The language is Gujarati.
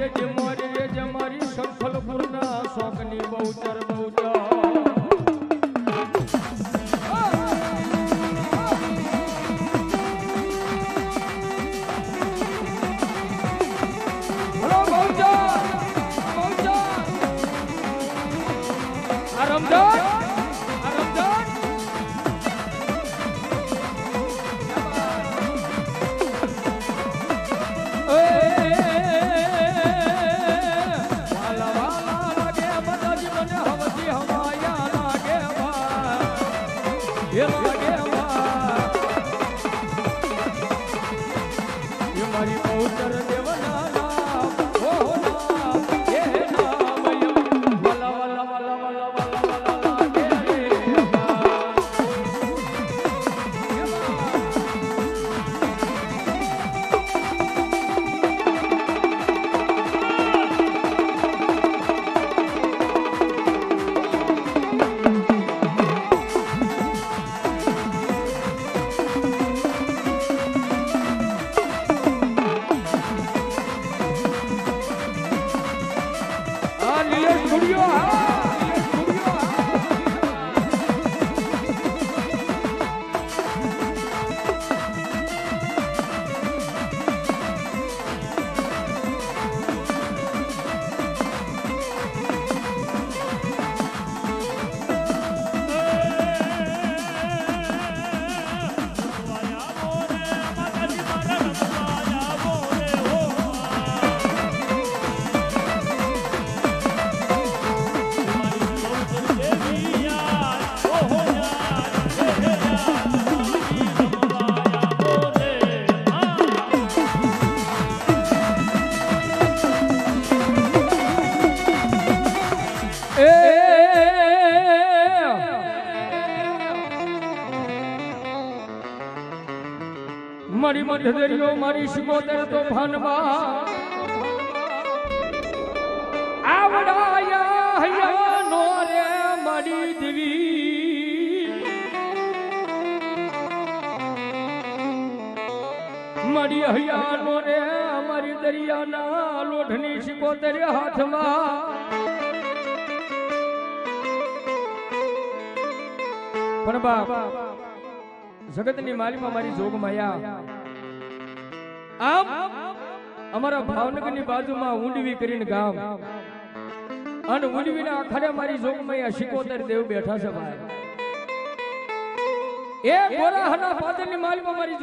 મારી સંખલપુરના શોકની બહુચર બહુચર મારી બહુચર દેવના મારી મધદરિયો મારી શિકોતર તો ભાનમાં આવડાયા હૈયાનો રે મારી દેવી મારી હૈયાનો રે મારી દરિયાના લોઢની શિકોતર હાથમાં પણ બાપ જગતની માલીમાં મારી જોગ માયા આમ અમારા ભાવનગરની બાજુમાં ઊંડવી કરીને ગામ અને ઊંડવીના આખરે મારી જોગ માયા શિકોતર દેવ બેઠા છે ભાઈ એ ગોરાહના પાદરની માલીમાં મારી